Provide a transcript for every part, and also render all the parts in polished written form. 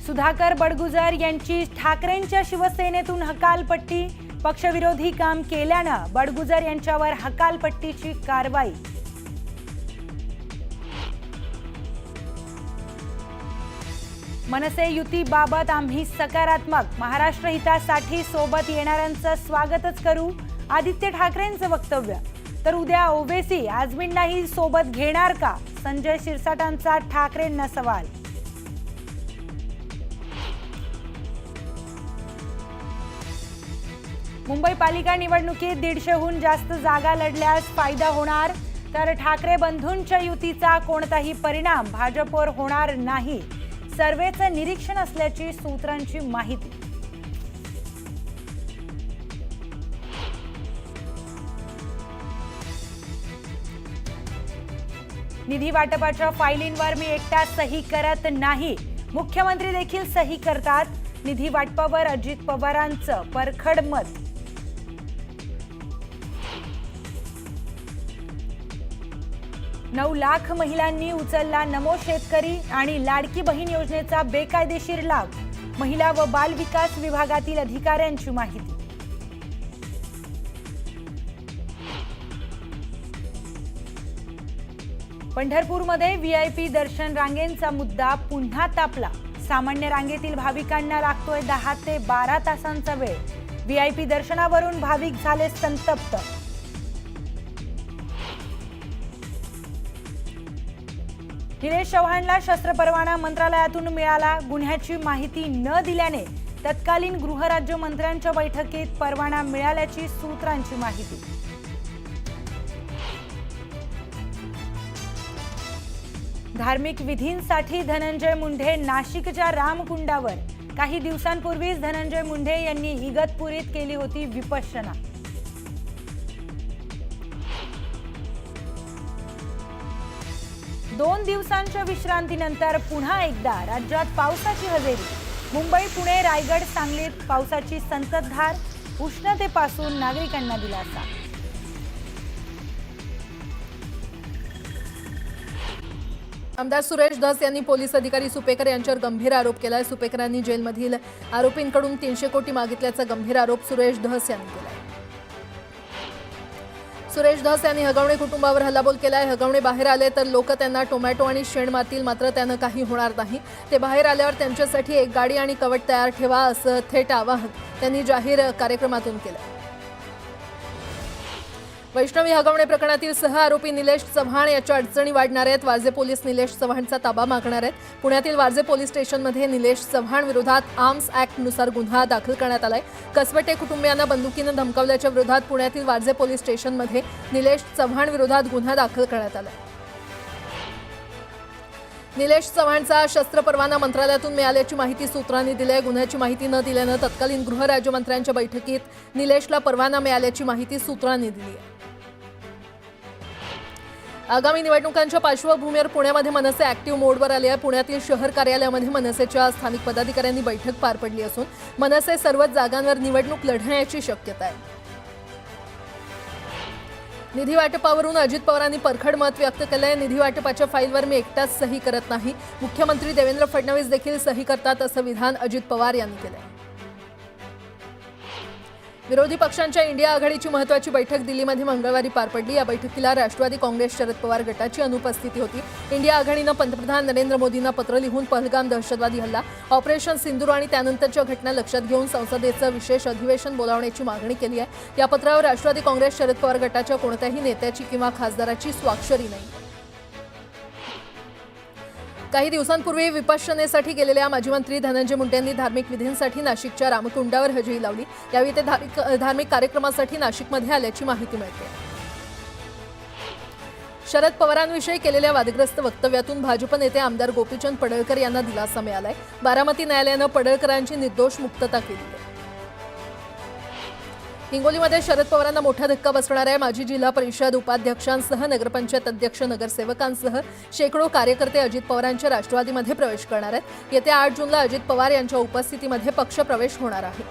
सुधाकर बडगुजर यांची ठाकरेंच्या शिवसेनेतून हकालपट्टी। पक्षविरोधी काम केल्यानं बडगुजर यांच्यावर हकालपट्टीची कारवाई। मनसे युतीबाबत आम्ही सकारात्मक, महाराष्ट्र हितासाठी सोबत येणाऱ्यांचं स्वागतच करू, आदित्य ठाकरेंचं वक्तव्य। तर उद्या ओवेसी आझमींनाही सोबत घेणार का, संजय शिरसाटांचा ठाकरेंना सवाल। मुंबई पालिका निवडणुकीत 150हून जास्त जागा लढल्यास फायदा होणार, तर ठाकरे बंधूंच्या युतीचा कोणताही परिणाम भाजपवर होणार नाही, सर्वेचं निरीक्षण असल्याची सूत्रांची माहिती। निधी वाटपाच्या फाईलींवर मी एकटा सही करत नाही, मुख्यमंत्री देखील सही करतात, निधी वाटपावर अजित पवारांचं परखड मत। 9 लाख महिलांनी उचलला नमो शेतकरी आणि लाडकी बहीण योजनेचा बेकायदेशीर लाभ, महिला व बाल विकास विभागातील अधिकाऱ्यांची माहिती। पंढरपूरमध्ये व्हीआयपी दर्शन रांगेंचा मुद्दा पुन्हा तापला, सामान्य रांगेतील भाविकांना लागतोय 10 ते 12 तासांचा वेळ, व्हीआयपी दर्शनावरून भाविक झाले संतप्त। निलेश चव्हाणला शस्त्र परवाना मंत्रालयातून मिळाला, गुन्ह्याची माहिती न दिल्याने तत्कालीन गृहराज्यमंत्र्यांच्या बैठकीत परवाना मिळाल्याची सूत्रांची माहिती। धार्मिक विधींसाठी धनंजय मुंडे नाशिकच्या रामकुंडावर, काही दिवसांपूर्वीच धनंजय मुंडे यांनी इगतपुरीत केली होती विपश्यना। दोन दिवसांच्या विश्रांतीनंतर पुन्हा एकदा राज्यात पावसाची हजेरी, मुंबई, पुणे, रायगड, सांगलीत पावसाची संततधार, उष्णतेपासून नागरिकांना दिलासा। आमदार सुरेश धस यांनी पोलीस अधिकारी सुपेकर यांच्यावर गंभीर आरोप केलाय। सुपेकरांनी जेलमधील आरोपींकडून 300 कोटी मागितल्याचा गंभीर आरोप सुरेश धस यांनी केलाय। सुरेश धस यांनी हगवणे कुटुंबावर हल्लाबोल केलाय। हगवणे बाहेर आले तर लोक त्यांना टोमॅटो आणि शेण मारतील, मात्र त्यानं काही होणार नाही, ते बाहेर आल्यावर त्यांच्यासाठी एक गाडी आणि कवच तयार ठेवा, असं थेट आवाहन त्यांनी जाहीर कार्यक्रमातून केलं। वैष्णवी हगवणे प्रकरणातील सह आरोपी निलेश चव्हाण याच्या अडचणी वाढणार आहेत। वारजे पोलीस निलेश चव्हाणचा ताबा मागणार आहेत। पुण्यातील वारजे पोलीस स्टेशनमध्ये निलेश चव्हाण विरोधात आर्म्स ॲक्टनुसार गुन्हा दाखल करण्यात आलाय। कसवटे कुटुंबियांना बंदुकीनं धमकावल्याच्या विरोधात पुण्यातील वारजे पोलीस स्टेशनमध्ये निलेश चव्हाण विरोधात गुन्हा दाखल करण्यात आलाय। निलेश चव्हाणचा शस्त्र परवाना मंत्रालयातून मिळाल्याची माहिती सूत्रांनी दिली आहे। गुन्ह्याची माहिती न दिल्यानं तत्कालीन गृहराज्यमंत्र्यांच्या बैठकीत निलेशला परवाना मिळाल्याची माहिती सूत्रांनी दिली आहे। आगामी निवडणुकांच्या पार्श्वभूमीवर पुण्यामध्ये मनसे ॲक्टिव्ह मोडवर आले आहे। पुण्यातील शहर कार्यालयामध्ये मनसेच्या स्थानिक पदाधिकाऱ्यांनी बैठक पार पडली असून मनसे सर्वच जागांवर निवडणूक लढण्याची शक्यता आहे। निधी वाटपावरून अजित पवारांनी परखड मत व्यक्त केलंय। निधी वाटपाच्या फाईलवर मी एकटाच सही करत नाही, मुख्यमंत्री देवेंद्र फडणवीस देखील सही करतात, असं विधान अजित पवार यांनी केलंय। विरोधी पक्षांच्या इंडिया आघाडीची महत्त्वाची बैठक दिल्लीमध्ये मंगळवारी पार पडली। या बैठकीला राष्ट्रवादी काँग्रेस शरद पवार गटाची अनुपस्थिती होती। इंडिया आघाडीनं पंतप्रधान नरेंद्र मोदींना पत्र लिहून पहलगाम दहशतवादी हल्ला, ऑपरेशन सिंदूर आणि त्यानंतरच्या घटना लक्षात घेऊन संसदेचं विशेष अधिवेशन बोलावण्याची मागणी केली आहे। या पत्रावर राष्ट्रवादी काँग्रेस शरद पवार गटाच्या कोणत्याही नेत्याची किंवा खासदाराची स्वाक्षरी नाही। काही दिवसांपूर्वी विपश्यनेसाठी गेलेल्या माजी मंत्री धनंजय मुंडे यांनी धार्मिक विधींसाठी नाशिकच्या रामकुंडावर हजेरी लावली। यावेळी ते धार्मिक कार्यक्रमासाठी नाशिकमध्ये आल्याची माहिती मिळते। शरद पवारांविषयी केलेल्या वादग्रस्त वक्तव्यातून भाजप नेते आमदार गोपीचंद पडळकर यांना दिलासा मिळालाय। बारामती न्यायालयानं पडळकरांची निर्दोष मुक्तता केली आहे। हिंगोलीमध्ये शरद पवारांना मोठा धक्का बसणार आहे। माजी जिल्हा परिषद उपाध्यक्षांसह नगरपंचायत अध्यक्ष, नगरसेवकांसह शेकडो कार्यकर्ते अजित पवारांच्या राष्ट्रवादीमध्ये प्रवेश करणार आहेत। येत्या 8 जूनला अजित पवार यांच्या उपस्थितीमध्ये पक्ष प्रवेश होणार आहे।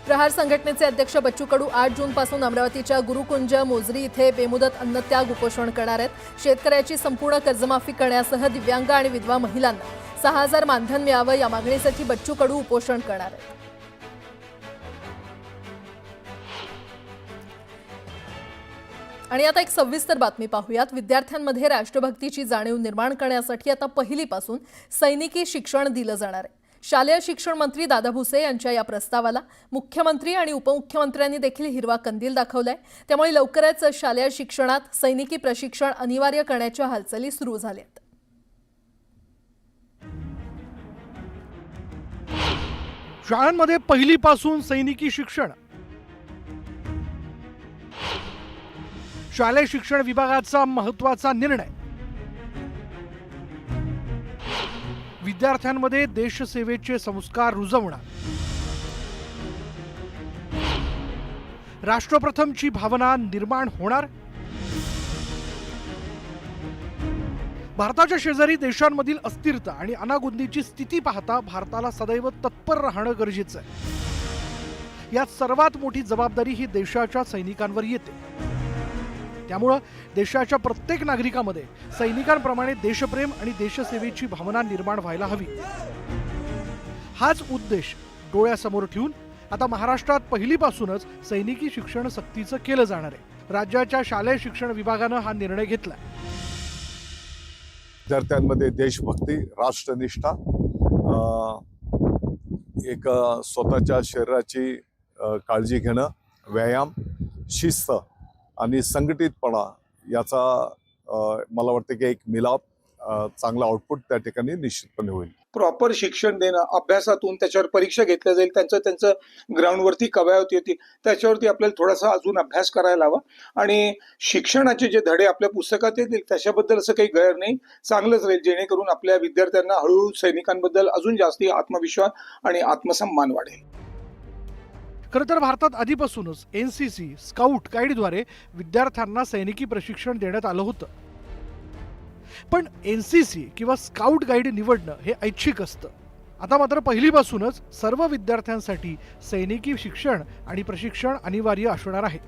प्रहार संघटनेचे अध्यक्ष बच्चू कडू 8 जूनपासून अमरावतीच्या गुरुकुंज मोजरी इथे बेमुदत अन्नत्याग उपोषण करणार आहेत। शेतकऱ्याची संपूर्ण कर्जमाफी करण्यासह दिव्यांग आणि विधवा महिलांना 6000 मानधन मिळावं या मागणीसाठी बच्चू कडू उपोषण करणार आहेत। आणि आता एक सविस्तर बातमी पाहूयात। विद्यार्थ्यांमध्ये राष्ट्रभक्तीची जाणीव निर्माण करण्यासाठी आता पहिलीपासून सैनिकी शिक्षण दिलं जाणार आहे। शालेय शिक्षण मंत्री दादा भुसे यांच्या या प्रस्तावाला मुख्यमंत्री आणि उपमुख्यमंत्र्यांनी देखील हिरवा कंदील दाखवलाय। त्यामुळे लवकरच शालेय शिक्षणात सैनिकी प्रशिक्षण अनिवार्य करण्याच्या हालचाली सुरू झाल्यात। शाळांमध्ये पहिलीपासून सैनिकी शिक्षण। शालेय शिक्षण विभागाचा महत्त्वाचा निर्णय। विद्यार्थ्यांमध्ये देशसेवेचे संस्कार रुजवणार। राष्ट्रप्रथमची भावना निर्माण होणार। भारताच्या शेजारी देशांमधील अस्थिरता आणि अनागोंदीची स्थिती पाहता भारताला सदैव तत्पर राहणं गरजेचं आहे। यात सर्वात मोठी जबाबदारी ही देशाच्या सैनिकांवर येते। त्यामुळे देशाच्या प्रत्येक नागरिकामध्ये सैनिकांप्रमाणे देशप्रेम आणि देशसेवेची भावना निर्माण व्हायला हवी। हाच उद्देश डोळ्यासमोर ठेवून आता महाराष्ट्रात पहिलीपासूनच सैनिकी शिक्षण सक्तीचं केलं जाणार आहे। राज्याच्या शालेय शिक्षण विभागानं हा निर्णय घेतला। विद्यार्थ्यांमध्ये देशभक्ती, राष्ट्रनिष्ठा, एक स्वतःच्या शरीराची काळजी घेणं, व्यायाम, शिस्त आणि संघटितपणा याचा मला वाटतं की एक मिलाप, चांगला आउटपुट त्या ठिकाणी निश्चितपणे होईल। प्रॉपर शिक्षण देणं, अभ्यासातून त्याच्यावर परीक्षा घेतल्या जाईल, त्यांचं ग्राउंडवरती कवायत होती, त्याच्यावरती आपल्याला थोडासा अजून अभ्यास करायला हवा। आणि शिक्षणाचे जे धडे आपल्या पुस्तकात येतील त्याच्याबद्दल असं काही गैर नाही, चांगलंच राहील, जेणेकरून आपल्या विद्यार्थ्यांना हळूहळू सैनिकांबद्दल अजून जास्ती आत्मविश्वास आणि आत्मसन्मान वाढेल। खरं तर भारतात आधीपासूनच एनसीसी, स्काउट गाईडद्वारे विद्यार्थ्यांना सैनिकी प्रशिक्षण देण्यात आलं होतं। पण एनसीसी किंवा स्काउट गाईड निवडणं हे ऐच्छिक असतं। आता मात्र पहिलीपासूनच सर्व विद्यार्थ्यांसाठी सैनिकी शिक्षण आणि प्रशिक्षण अनिवार्य असणार आहे।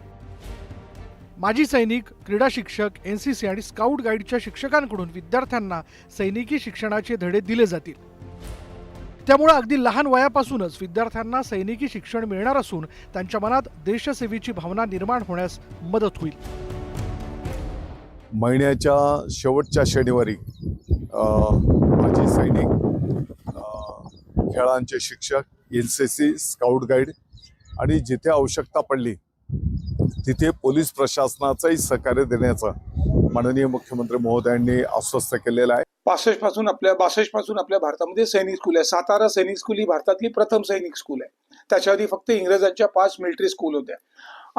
माजी सैनिक, क्रीडा शिक्षक, एनसीसी आणि स्काउट गाईडच्या शिक्षकांकडून विद्यार्थ्यांना सैनिकी शिक्षणाचे धडे दिले जातील। त्यामुळे अगदी लहान वयापासूनच विद्यार्थ्यांना सैनिकी शिक्षण मिळणार असून त्यांच्या मनात देशसेवेची भावना निर्माण होण्यास मदत होईल। महिन्याच्या शेवटच्या शनिवारी माजी सैनिक, खेळांचे शिक्षक, एनसीसी, स्काउट गाईड आणि जिथे आवश्यकता पडली तिथे पोलीस प्रशासनाचंही सहकार्य देण्याचं माननीय मुख्यमंत्री महोदयांनी आश्वस्त केलेलं आहे। 62 पासून आपल्या भारतामध्ये सैनिक स्कूल आहे। सातारा सैनिक स्कूल ही भारतातली प्रथम सैनिक स्कूल आहे। त्याच्या आधी फक्त इंग्रजांच्या 5 मिलिटरी स्कूल होत्या।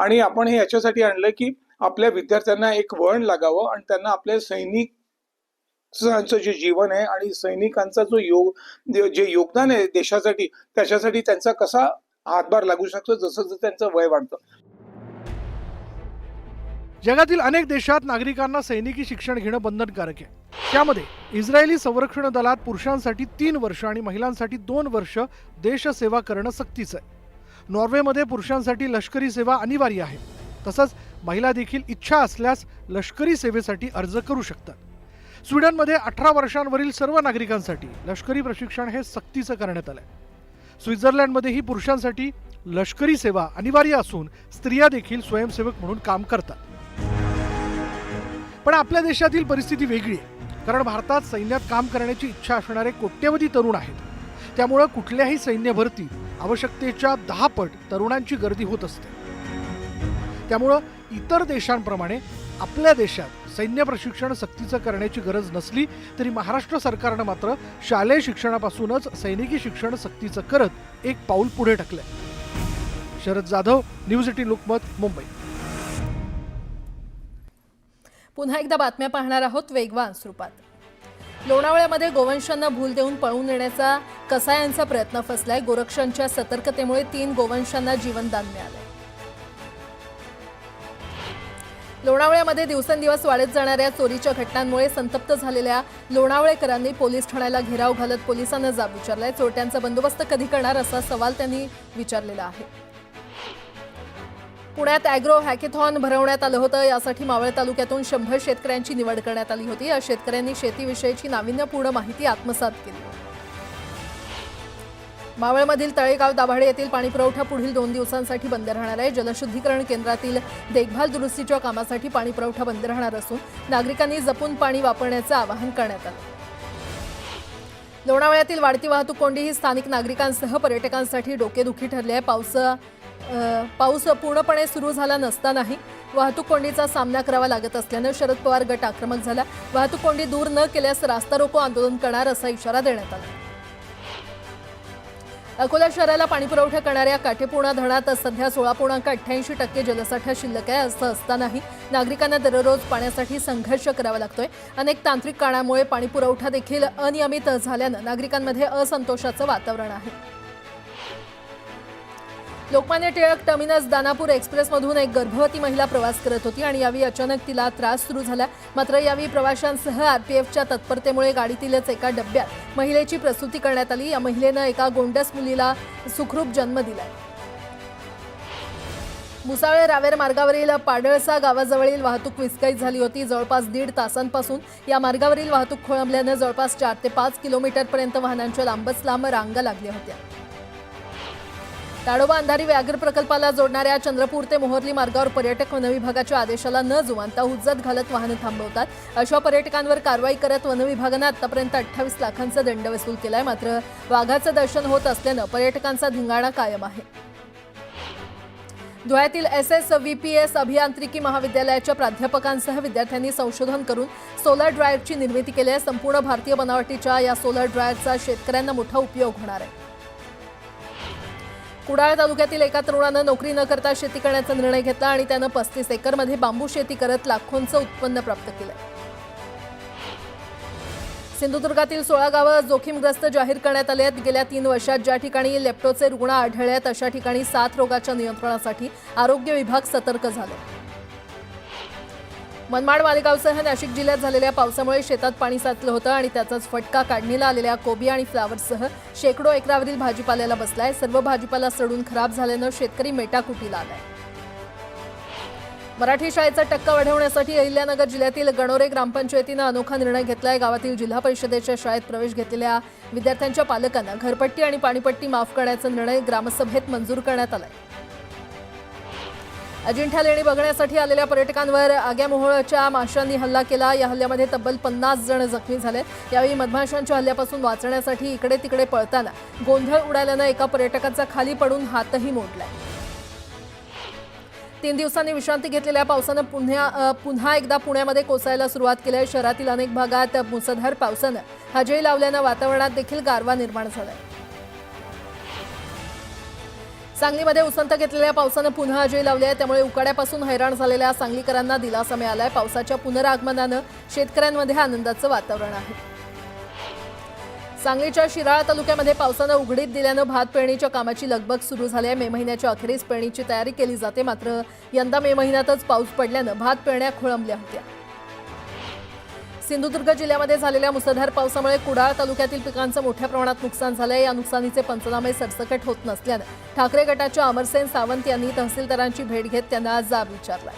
आणि आपण हे याच्यासाठी आणलं की आपल्या विद्यार्थ्यांना एक वळण लागावं आणि त्यांना आपल्या सैनिकांचं जे जीवन आहे आणि सैनिकांचा जे योगदान आहे देशासाठी, त्याच्यासाठी त्यांचा कसा हातभार लागू शकतो जसं जसं त्यांचं वय वाढतं। जगातील अनेक देशात नागरिकांना सैनिकी शिक्षण घेणं बंधनकारक आहे। त्यामध्ये इस्रायली संरक्षण दलात पुरुषांसाठी 3 वर्ष आणि महिलांसाठी 2 वर्ष देशसेवा करणं सक्तीचं आहे। नॉर्वेमध्ये पुरुषांसाठी लष्करी सेवा अनिवार्य आहे। तसंच महिला देखील इच्छा असल्यास लष्करी सेवेसाठी अर्ज करू शकतात। स्वीडनमध्ये 18 वर्षांवरील सर्व नागरिकांसाठी लष्करी प्रशिक्षण हे सक्तीचं करण्यात आलंय। स्वित्झर्लंडमध्येही पुरुषांसाठी लष्करी सेवा अनिवार्य असून स्त्रिया देखील स्वयंसेवक म्हणून काम करतात। पण आपल्या देशातील परिस्थिती वेगळी आहे, कारण भारतात सैन्यात काम करण्याची इच्छा असणारे कोट्यवधी तरुण आहेत। त्यामुळे कुठल्याही सैन्य भरतीत आवश्यकतेच्या 10 पट तरुणांची गर्दी होत असते। त्यामुळे इतर देशांप्रमाणे आपल्या देशात सैन्य प्रशिक्षण सक्तीचं करण्याची गरज नसली तरी महाराष्ट्र सरकारनं मात्र शालेय शिक्षणापासूनच सैनिकी शिक्षण सक्तीचं करत एक पाऊल पुढे टाकलंय। शरद जाधव, न्यूज 18 लोकमत, मुंबई। पुन्हा एकदा बातम्या पाहणार आहोत वेगवान स्वरूपात। लोणावळ्यामध्ये गोवंशांना भूल देऊन पळून नेण्याचा कसायांचा प्रयत्न फसलाय। गोरक्षांच्या सतर्कतेमुळे 3 गोवंशांना जीवनदान मिळालंय। लोणावळ्यामध्ये दिवसेंदिवस वाढत जाणाऱ्या चोरीच्या घटनांमुळे संतप्त झालेल्या लोणावळेकरांनी पोलीस ठाण्याला घेराव घालत पोलिसांना जाब विचारलाय। चोरट्यांचा बंदोबस्त कधी करणार असा सवाल त्यांनी विचारलेला आहे। पुण्यात ॲग्रो हॅकेथॉन भरवण्यात आलं होतं. यासाठी मावळ तालुक्यातून 100 शेतकऱ्यांची निवड करण्यात आली होती. या शेतकऱ्यांनी शेतीविषयीची नाविन्यपूर्ण माहिती आत्मसात केली. मावळमधील तळेगाव दाभाडे येथील पाणीपुरवठा पुढील 2 दिवसांसाठी बंद राहणार आहे. जलशुद्धीकरण केंद्रातील देखभाल दुरुस्तीच्या कामासाठी पाणीपुरवठा बंद राहणार असून नागरिकांनी जपून पाणी वापरण्याचं आवाहन करण्यात आलं. लोणावळ्यातील वाढती वाहतूक कोंडी ही स्थानिक नागरिकांसह पर्यटकांसाठी डोकेदुखी ठरली आहे. पाऊस पूर्णपणे सुरू झाला नसतानाही वाहतूक कोंडीचा सामना करावा लागत असल्यानं शरद पवार गट आक्रमक झाला. वाहतूक कोंडी दूर न केल्यास रास्ता रोको आंदोलन करणार असा इशारा देण्यात आला. अकोला शहराला पाणीपुरवठा करणाऱ्या काटेपूर्णा धरणात सध्या 16.88% जलसाठा शिल्लक आहे. असं असतानाही नागरिकांना दररोज पाण्यासाठी संघर्ष करावा लागतोय. अनेक तांत्रिक कारणामुळे पाणीपुरवठा देखील अनियमित झाल्यानं नागरिकांमध्ये असंतोषाचं वातावरण आहे. लोकमान्य टिळक टर्मिनस दानापूर एक्सप्रेसमधून एक गर्भवती महिला प्रवास करत होती आणि यावेळी अचानक तिला त्रास सुरू झाला. मात्र यावेळी प्रवाशांसह आरपीएफच्या तत्परतेमुळे गाडीतीलच एका डब्यात महिलेची प्रसूती करण्यात आली. या महिलेनं एका गोंडस मुलीला सुखरूप जन्म दिलाय. मुसाळे रावेर मार्गावरील पाडळसा गावाजवळील वाहतूक विस्कळीत झाली होती. जवळपास 1.5 तासांपासून या मार्गावरील वाहतूक खोळंबल्यानं जवळपास 4 ते 5 किलोमीटरपर्यंत वाहनांच्या लांबच लांब रांगा लागल्या होत्या. ताडोबा अंधारी व्याघ्र प्रकल्पाला जोडणाऱ्या चंद्रपूर ते मोहर्ली मार्गावर पर्यटक वनविभागाच्या आदेशाला न जुमानता हुज्जत घालत वाहनं थांबवतात. अशा पर्यटकांवर कारवाई करत वनविभागानं आतापर्यंत 28 लाखांचा दंड वसूल केलाय. मात्र वाघाचं दर्शन होत असल्यानं पर्यटकांचा धिंगाणा कायम आहे. धुळ्यातील SSVPS अभियांत्रिकी महाविद्यालयाच्या प्राध्यापकांसह विद्यार्थ्यांनी संशोधन करून सोलर ड्रायरची निर्मिती केली आहे. संपूर्ण भारतीय बनावटीच्या या सोलर ड्रायरचा शेतकऱ्यांना मोठा उपयोग होणार आहे. कुडाळ तालुक्यातील एका तरुणानं नोकरी न करता शेती करण्याचा निर्णय घेतला आणि त्यानं 35 एकरमध्ये बांबू शेती करत लाखोंचं उत्पन्न प्राप्त केलं. सिंधुदुर्गातील 16 गावं जोखीमग्रस्त जाहीर करण्यात आली आहेत. गेल्या 3 वर्षात ज्या ठिकाणी लेप्टोचे रुग्ण आढळले आहेत अशा ठिकाणी साथ रोगाच्या नियंत्रणासाठी आरोग्य विभाग सतर्क झाले. मनमाड मालेगावसह नाशिक जिल्ह्यात झालेल्या पावसामुळे शेतात पाणी साचलं होतं आणि त्याचाच फटका काढणीला आलेल्या कोबी आणि फ्लावरसह शेकडो एकरावरील भाजीपाल्याला बसलाय. सर्व भाजीपाला सडून खराब झाल्यानं शेतकरी मेटाकुटीला आलाय. मराठी शाळेचा टक्का वाढवण्यासाठी अहिल्यानगर जिल्ह्यातील गणोरे ग्रामपंचायतीनं अनोखा निर्णय घेतलाय. गावातील जिल्हा परिषदेच्या शाळेत प्रवेश घेतलेल्या विद्यार्थ्यांच्या पालकांना घरपट्टी आणि पाणीपट्टी माफ करण्याचा निर्णय ग्रामसभेत मंजूर करण्यात आलाय. अजिंठा लेणी बघण्यासाठी आलेल्या पर्यटकांवर आग्यामोहोळच्या माशांनी हल्ला केला. या हल्ल्यामध्ये तब्बल 50 जण जखमी झाले. यावेळी मधमाशांच्या हल्ल्यापासून वाचण्यासाठी इकडे तिकडे पळताना गोंधळ उडाल्यानं एका पर्यटकाचा खाली पडून हातही मोडलाय. 3 दिवसांनी विश्रांती घेतलेल्या पावसानं पुन्हा एकदा पुण्यामध्ये कोसळायला सुरुवात केली आहे. शहरातील अनेक भागात मुसळधार पावसानं हजेरी लावल्यानं वातावरणात देखील गारवा निर्माण झालाय. सांगलीमध्ये उसंत घेतलेल्या पावसानं पुन्हा हजेरी लावली आहे. त्यामुळे उकाड्यापासून हैराण झालेल्या सांगलीकरांना दिलासा मिळालाय. पावसाच्या पुनरागमनानं शेतकऱ्यांमध्ये आनंदाचं वातावरण आहे. सांगलीच्या शिराळा तालुक्यामध्ये पावसानं उघडीप दिल्यानं भात पेरणीच्या कामाची लगबग सुरू झाली आहे. मे महिन्याच्या अखेरीस पेरणीची तयारी केली जाते. मात्र यंदा मे महिन्यातच पाऊस पडल्यानं भात पेरण्या खोळंबल्या होत्या. सिंधुदुर्ग जिल्ह्यामध्ये झालेल्या मुसळधार पावसामुळे कुडाळ तालुक्यातील पिकांचं मोठ्या प्रमाणात नुकसान झालंय. या नुकसानीचे पंचनामे सरसकट होत नसल्यानं ठाकरे गटाच्या अमरसेन सावंत यांनी तहसीलदारांची भेट घेत त्यांना जाब विचारला.